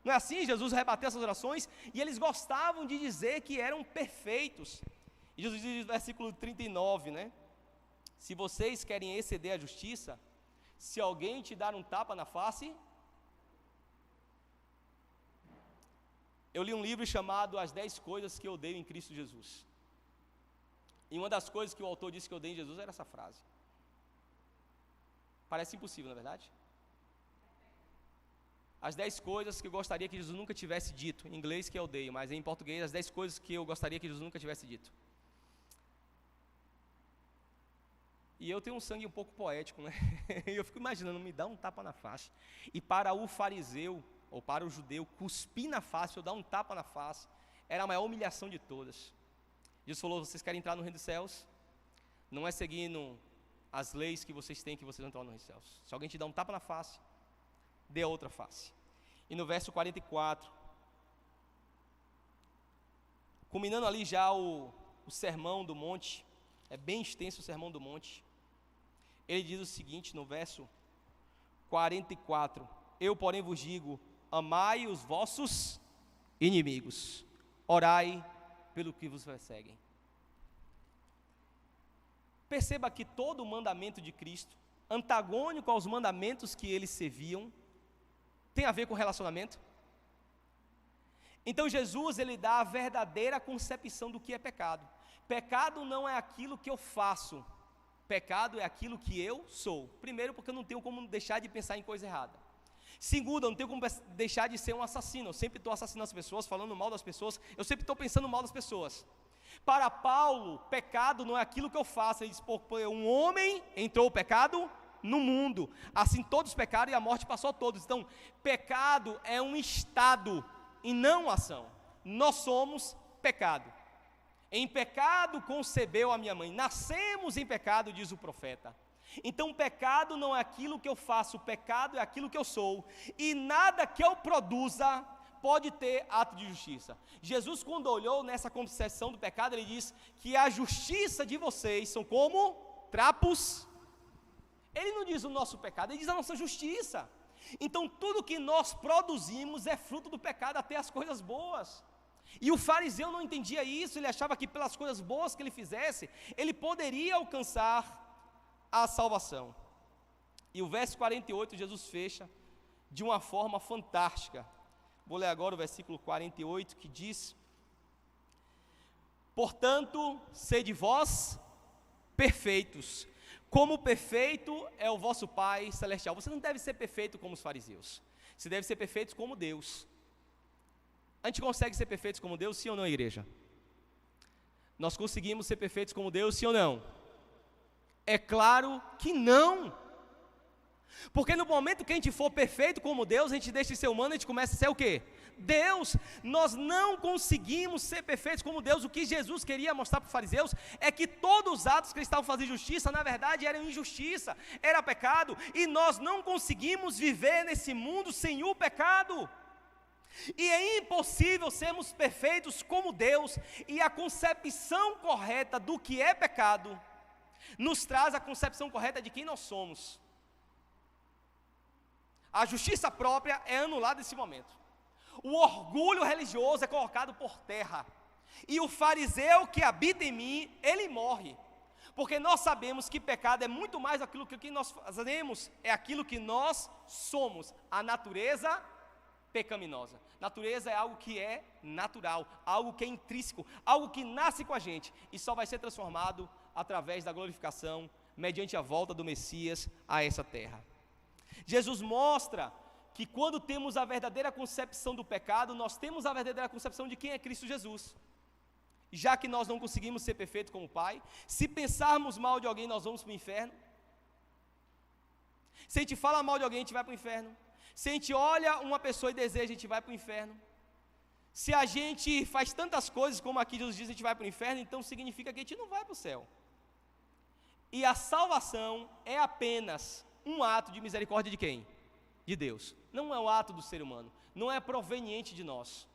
[SPEAKER 1] Não é assim? Jesus rebateu essas orações, e eles gostavam de dizer que eram perfeitos. E Jesus diz no versículo 39, né? Se vocês querem exceder a justiça, se alguém te dar um tapa na face... Eu li um livro chamado As 10 Coisas que Eu Odeio em Cristo Jesus. E uma das coisas que o autor disse que eu odeio em Jesus era essa frase. Parece impossível, não é verdade? As 10 coisas que eu gostaria que Jesus nunca tivesse dito. Em inglês que eu odeio, mas em português, as 10 coisas que eu gostaria que Jesus nunca tivesse dito. E eu tenho um sangue um pouco poético, né? E eu fico imaginando, me dá um tapa na face. E para o fariseu, ou para o judeu, cuspir na face, ou dar um tapa na face, era a maior humilhação de todas. Jesus falou, vocês querem entrar no reino dos céus? Não é seguindo as leis que vocês têm que vocês vão entrar no reino dos céus. Se alguém te dá um tapa na face, dê a outra face. E no verso 44, culminando ali já o sermão do monte, é bem extenso o sermão do monte, ele diz o seguinte no verso 44, eu porém vos digo, amai os vossos inimigos, orai pelo que vos perseguem. Perceba que todo o mandamento de Cristo, antagônico aos mandamentos que eles serviam, tem a ver com relacionamento. Então Jesus, ele dá a verdadeira concepção do que é pecado. Pecado não é aquilo que eu faço, pecado é aquilo que eu sou. Primeiro, porque eu não tenho como deixar de pensar em coisa errada. Segundo, eu não tenho como deixar de ser um assassino. Eu sempre estou assassinando as pessoas, falando mal das pessoas. Eu sempre estou pensando mal das pessoas. Para Paulo, pecado não é aquilo que eu faço. Ele diz, um homem entrou o pecado no mundo. Assim todos pecaram e a morte passou a todos. Então, pecado é um estado e não ação. Nós somos pecado. Em pecado concebeu a minha mãe. Nascemos em pecado, diz o profeta. Então, pecado não é aquilo que eu faço, pecado é aquilo que eu sou, e nada que eu produza pode ter ato de justiça. Jesus, quando olhou nessa concepção do pecado, ele diz que a justiça de vocês são como trapos. Ele não diz o nosso pecado, ele diz a nossa justiça. Então, tudo que nós produzimos é fruto do pecado, até as coisas boas. E o fariseu não entendia isso, ele achava que pelas coisas boas que ele fizesse, ele poderia alcançar a salvação. E o verso 48, Jesus fecha de uma forma fantástica. Vou ler agora o versículo 48, que diz: portanto, sede vós perfeitos, como perfeito é o vosso Pai Celestial. Você não deve ser perfeito como os fariseus, você deve ser perfeito como Deus. A gente consegue ser perfeitos como Deus, sim ou não, igreja? Nós conseguimos ser perfeitos como Deus, sim ou não? É claro que não. Porque no momento que a gente for perfeito como Deus, a gente deixa de ser humano, a gente começa a ser o quê? Deus. Nós não conseguimos ser perfeitos como Deus. O que Jesus queria mostrar para os fariseus é que todos os atos que eles estavam fazendo justiça, na verdade eram injustiça, era pecado, e nós não conseguimos viver nesse mundo sem o pecado. E é impossível sermos perfeitos como Deus, e a concepção correta do que é pecado nos traz a concepção correta de quem nós somos. A justiça própria é anulada nesse momento. O orgulho religioso é colocado por terra. E o fariseu que habita em mim, ele morre. Porque nós sabemos que pecado é muito mais aquilo que nós fazemos, é aquilo que nós somos, a natureza pecaminosa. Natureza é algo que é natural, algo que é intrínseco, algo que nasce com a gente e só vai ser transformado através da glorificação, mediante a volta do Messias a essa terra. Jesus mostra que quando temos a verdadeira concepção do pecado, nós temos a verdadeira concepção de quem é Cristo Jesus. Já que nós não conseguimos ser perfeitos como o Pai, se pensarmos mal de alguém, nós vamos para o inferno. Se a gente fala mal de alguém, a gente vai para o inferno. Se a gente olha uma pessoa e deseja, a gente vai para o inferno. Se a gente faz tantas coisas, como aqui Jesus diz, a gente vai para o inferno, então significa que a gente não vai para o céu. E a salvação é apenas um ato de misericórdia de quem? De Deus. Não é um ato do ser humano, não é proveniente de nós.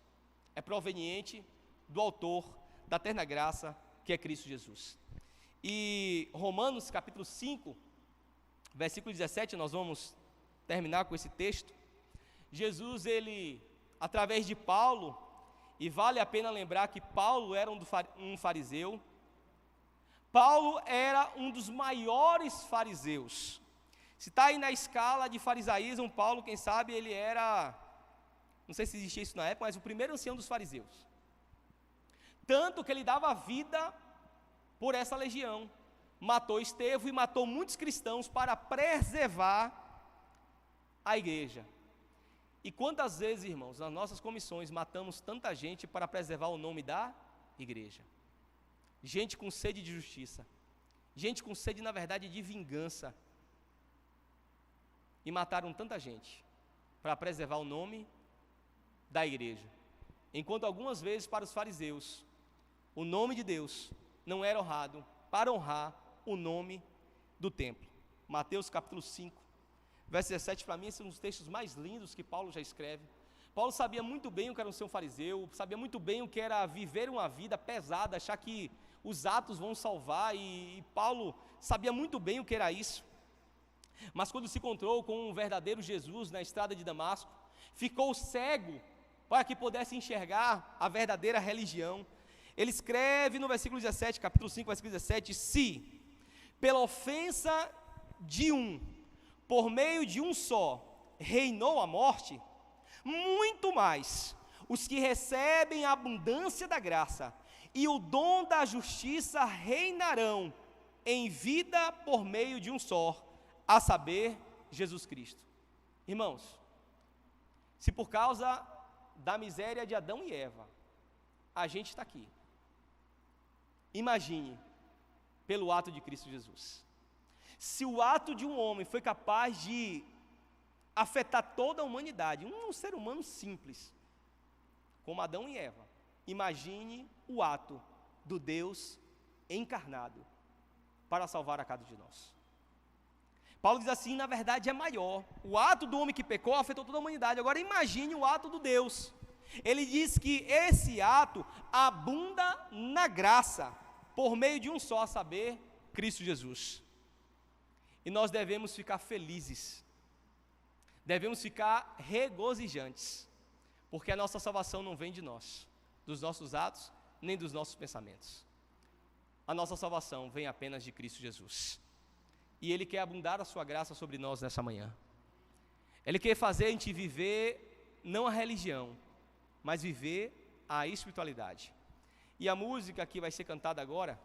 [SPEAKER 1] É proveniente do autor da eterna graça, que é Cristo Jesus. E Romanos capítulo 5, versículo 17, nós vamos terminar com esse texto. Jesus, ele, através de Paulo, e vale a pena lembrar que Paulo era um fariseu. Paulo era um dos maiores fariseus. Se está aí na escala de farisaísmo, Paulo, quem sabe, ele era, não sei se existia isso na época, mas o primeiro ancião dos fariseus. Tanto que ele dava vida por essa legião. Matou Estevão e matou muitos cristãos para preservar a igreja. E quantas vezes, irmãos, nas nossas comissões matamos tanta gente para preservar o nome da igreja? Gente com sede de justiça, gente com sede, na verdade, de vingança, e mataram tanta gente para preservar o nome da igreja, enquanto algumas vezes para os fariseus o nome de Deus não era honrado para honrar o nome do templo. Mateus capítulo 5, verso 17, para mim, esse é um dos textos mais lindos que Paulo já escreve. Paulo sabia muito bem o que era ser um fariseu, sabia muito bem o que era viver uma vida pesada, achar que os atos vão salvar, e Paulo sabia muito bem o que era isso. Mas quando se encontrou com um verdadeiro Jesus na estrada de Damasco, ficou cego para que pudesse enxergar a verdadeira religião. Ele escreve no versículo 17, capítulo 5, versículo 17, se pela ofensa de um, por meio de um só, reinou a morte, muito mais os que recebem a abundância da graça e o dom da justiça reinarão em vida por meio de um só, a saber, Jesus Cristo. Irmãos, se por causa da miséria de Adão e Eva, a gente está aqui, imagine pelo ato de Cristo Jesus. Se o ato de um homem foi capaz de afetar toda a humanidade, um ser humano simples, como Adão e Eva, imagine o ato do Deus encarnado para salvar a cada um de nós. Paulo diz assim, na verdade é maior. O ato do homem que pecou afetou toda a humanidade. Agora imagine o ato do Deus. Ele diz que esse ato abunda na graça, por meio de um só, a saber, Cristo Jesus. E nós devemos ficar felizes, devemos ficar regozijantes, porque a nossa salvação não vem de nós, dos nossos atos, nem dos nossos pensamentos. A nossa salvação vem apenas de Cristo Jesus. E Ele quer abundar a sua graça sobre nós nessa manhã. Ele quer fazer a gente viver, não a religião, mas viver a espiritualidade. E a música que vai ser cantada agora,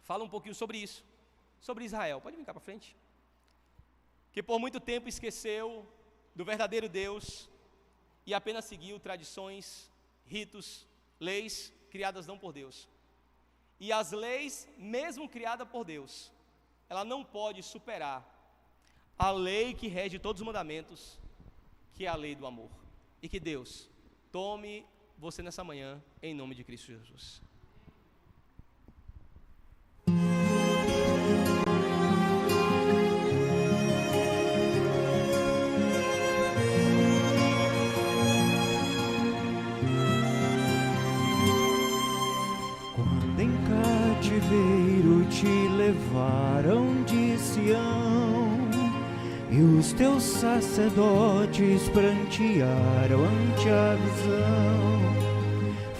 [SPEAKER 1] fala um pouquinho sobre isso, sobre Israel. Pode vir cá para frente. Que por muito tempo esqueceu do verdadeiro Deus e apenas seguiu tradições, ritos, leis criadas não por Deus. E as leis, mesmo criadas por Deus, ela não pode superar a lei que rege todos os mandamentos, que é a lei do amor. E que Deus tome você nessa manhã, em nome de Cristo Jesus.
[SPEAKER 2] cativeiro te levaram de Sião, e os teus sacerdotes prantearam ante a visão.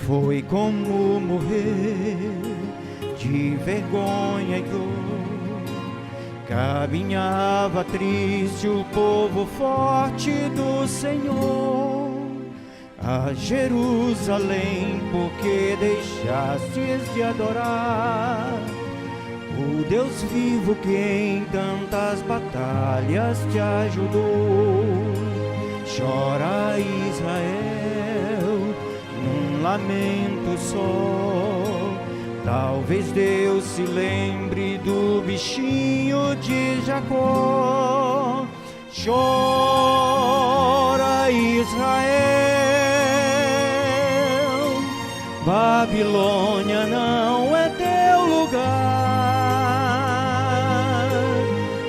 [SPEAKER 2] Foi como morrer de vergonha e dor, caminhava triste o povo forte do Senhor. A Jerusalém, porque deixastes de adorar o Deus vivo que em tantas batalhas te ajudou. Chora Israel num lamento só, talvez Deus se lembre do bichinho de Jacó. Chora Israel, Babilônia não é teu lugar.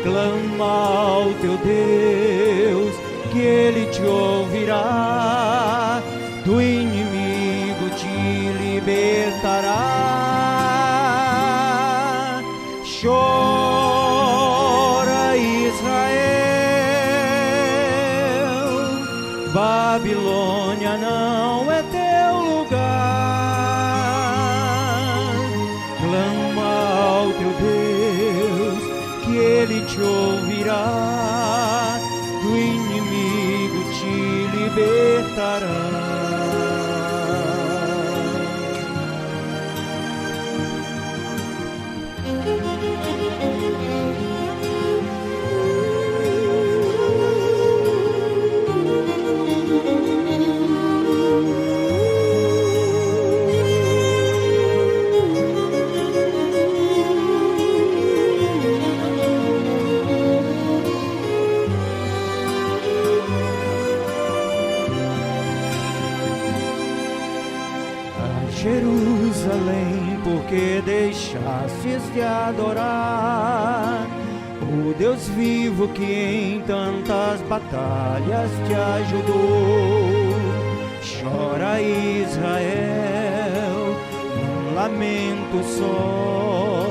[SPEAKER 2] Clama ao teu Deus, que Ele te ouvirá, do inimigo te libertará. Chora Israel, Babilônia não é teu lugar. Ele te ouvirá, do inimigo te libertará. Jerusalém, porque deixastes de adorar o Deus vivo que em tantas batalhas te ajudou. Chora Israel num lamento só,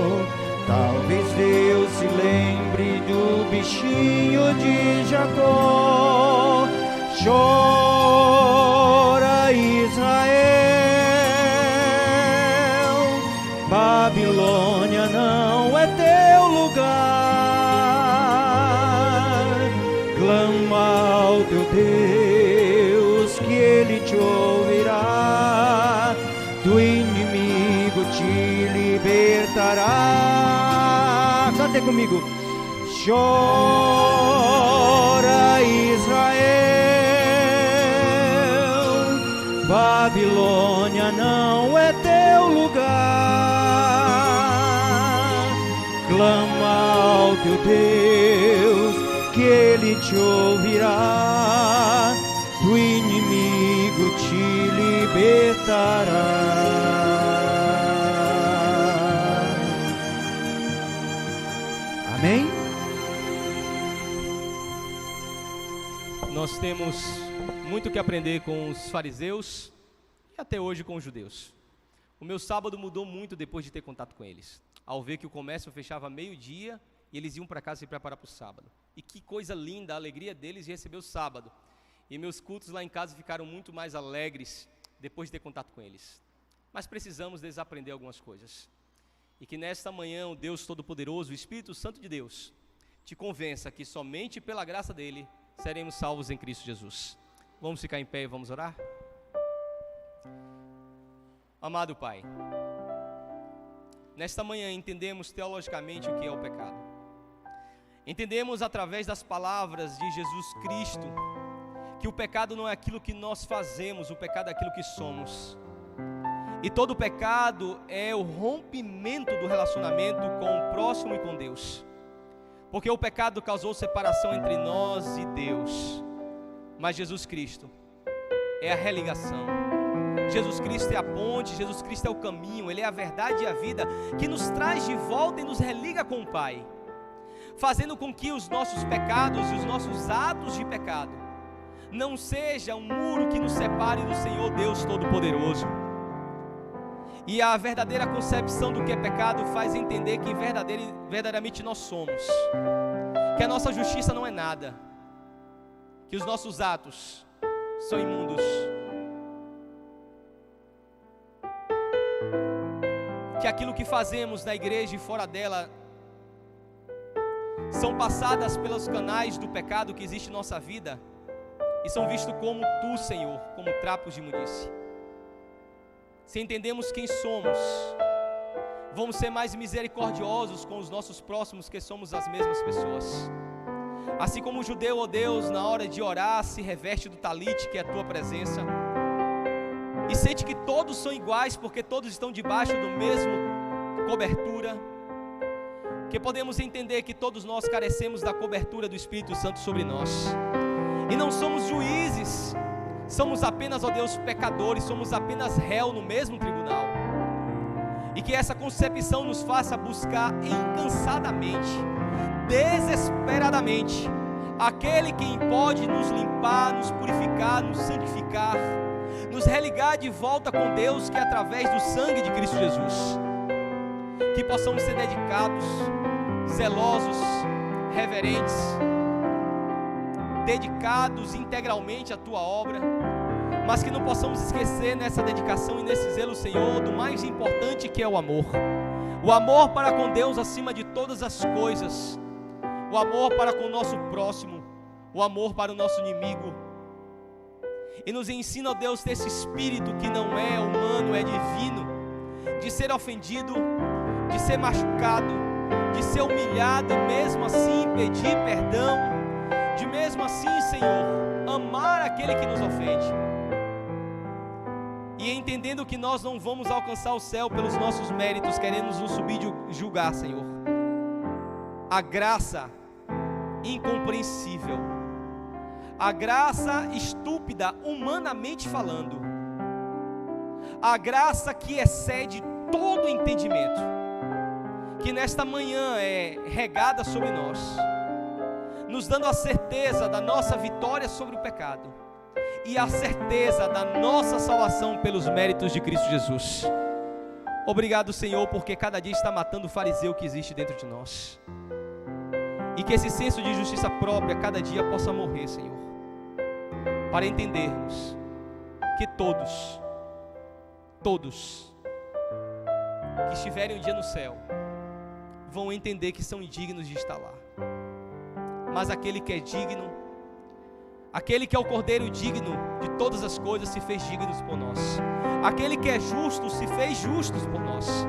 [SPEAKER 2] talvez Deus se lembre do bichinho de Jacó. Chora Israel, Babilônia não é teu lugar. Clama ao teu Deus, que Ele te ouvirá, do inimigo te libertará. Cante comigo. Chora Israel, Babilônia não é teu lugar. Clama ao teu Deus, que Ele te ouvirá, do inimigo te libertará. Amém?
[SPEAKER 1] Nós temos muito que aprender com os fariseus e até hoje com os judeus. O meu sábado mudou muito depois de ter contato com eles, ao ver que o comércio fechava meio-dia e eles iam para casa se preparar para o sábado. E que coisa linda a alegria deles de receber o sábado. E meus cultos lá em casa ficaram muito mais alegres depois de ter contato com eles. Mas precisamos desaprender algumas coisas. E que nesta manhã o Deus Todo-Poderoso, o Espírito Santo de Deus, te convença que somente pela graça dele seremos salvos em Cristo Jesus. Vamos ficar em pé e vamos orar? Amado Pai, nesta manhã entendemos teologicamente o que é o pecado. Entendemos através das palavras de Jesus Cristo que o pecado não é aquilo que nós fazemos, o pecado é aquilo que somos. E todo pecado é o rompimento do relacionamento com o próximo e com Deus. Porque o pecado causou separação entre nós e Deus. Mas Jesus Cristo é a religação. Jesus Cristo é a ponte, Jesus Cristo é o caminho, Ele é a verdade e a vida, que nos traz de volta e nos religa com o Pai, fazendo com que os nossos pecados e os nossos atos de pecado não seja um muro que nos separe do Senhor Deus Todo-Poderoso. E a verdadeira concepção do que é pecado faz entender que verdadeiramente nós somos, que a nossa justiça não é nada, que os nossos atos são imundos, que aquilo que fazemos na igreja e fora dela são passadas pelos canais do pecado que existe em nossa vida e são vistos como Tu, Senhor, como trapos de imundície. Se entendemos quem somos, vamos ser mais misericordiosos com os nossos próximos, que somos as mesmas pessoas. Assim como o judeu, ó Deus, na hora de orar, se reveste do talite, que é a Tua presença, e sente que todos são iguais, porque todos estão debaixo do mesmo cobertura, que podemos entender que todos nós carecemos da cobertura do Espírito Santo sobre nós, e não somos juízes, somos apenas, ó Deus, pecadores, somos apenas réu no mesmo tribunal, e que essa concepção nos faça buscar incansadamente, desesperadamente, aquele quem pode nos limpar, nos purificar, nos santificar, nos religar de volta com Deus, que é através do sangue de Cristo Jesus, que possamos ser dedicados, zelosos, reverentes, dedicados integralmente à Tua obra, mas que não possamos esquecer nessa dedicação e nesse zelo, Senhor, do mais importante, que é o amor para com Deus acima de todas as coisas, o amor para com o nosso próximo, o amor para o nosso inimigo. E nos ensina, ó Deus, desse espírito que não é humano, é divino, de ser ofendido, de ser machucado, de ser humilhado e mesmo assim pedir perdão, de mesmo assim, Senhor, amar aquele que nos ofende. E entendendo que nós não vamos alcançar o céu pelos nossos méritos, queremos nos subir e julgar, Senhor. A graça incompreensível, a graça estúpida, humanamente falando, a graça que excede todo entendimento, que nesta manhã é regada sobre nós, nos dando a certeza da nossa vitória sobre o pecado e a certeza da nossa salvação pelos méritos de Cristo Jesus. Obrigado, Senhor, porque cada dia está matando o fariseu que existe dentro de nós, e que esse senso de justiça própria cada dia possa morrer, Senhor, para entendermos que todos que estiverem um dia no céu vão entender que são indignos de estar lá, mas aquele que é digno, aquele que é o Cordeiro digno de todas as coisas, se fez digno por nós. Aquele que é justo se fez justo por nós.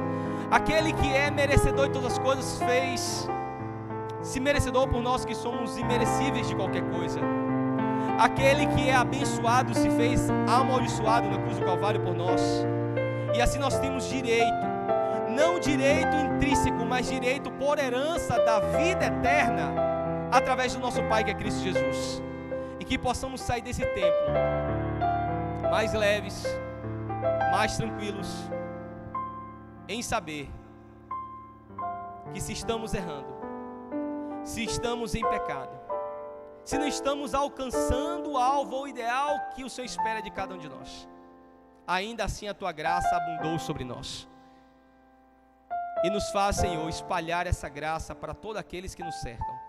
[SPEAKER 1] Aquele que é merecedor de todas as coisas se merecedor por nós, que somos imerecíveis de qualquer coisa. Aquele que é abençoado se fez amaldiçoado na cruz do Calvário por nós. E assim nós temos direito, não direito intrínseco, mas direito por herança da vida eterna, através do nosso Pai, que é Cristo Jesus. E que possamos sair desse templo mais leves, mais tranquilos, em saber que se estamos errando, se estamos em pecado, se não estamos alcançando o alvo ou o ideal que o Senhor espera de cada um de nós, ainda assim a Tua graça abundou sobre nós. E nos faz, Senhor, espalhar essa graça para todos aqueles que nos cercam,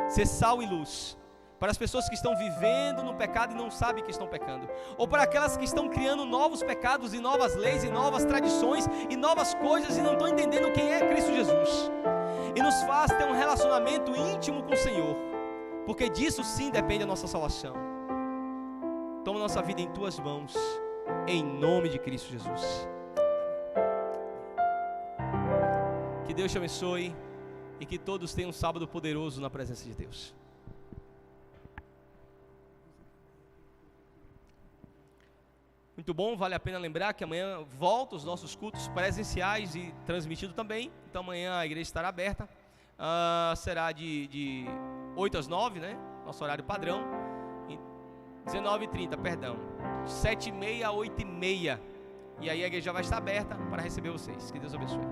[SPEAKER 1] ser sal e luz para as pessoas que estão vivendo no pecado e não sabem que estão pecando, ou para aquelas que estão criando novos pecados e novas leis e novas tradições e novas coisas e não estão entendendo quem é Cristo Jesus. E nos faz ter um relacionamento íntimo com o Senhor, porque disso sim depende a nossa salvação. Toma nossa vida em Tuas mãos, em nome de Cristo Jesus. Que Deus te abençoe e que todos tenham um sábado poderoso na presença de Deus. Muito bom, vale a pena lembrar que amanhã voltam os nossos cultos presenciais e transmitido também. Então amanhã a igreja estará aberta, será de 8 às 9, né? Nosso horário padrão. 19h30, perdão, 7h30 a 8h30. E aí a igreja vai estar aberta para receber vocês. Que Deus abençoe.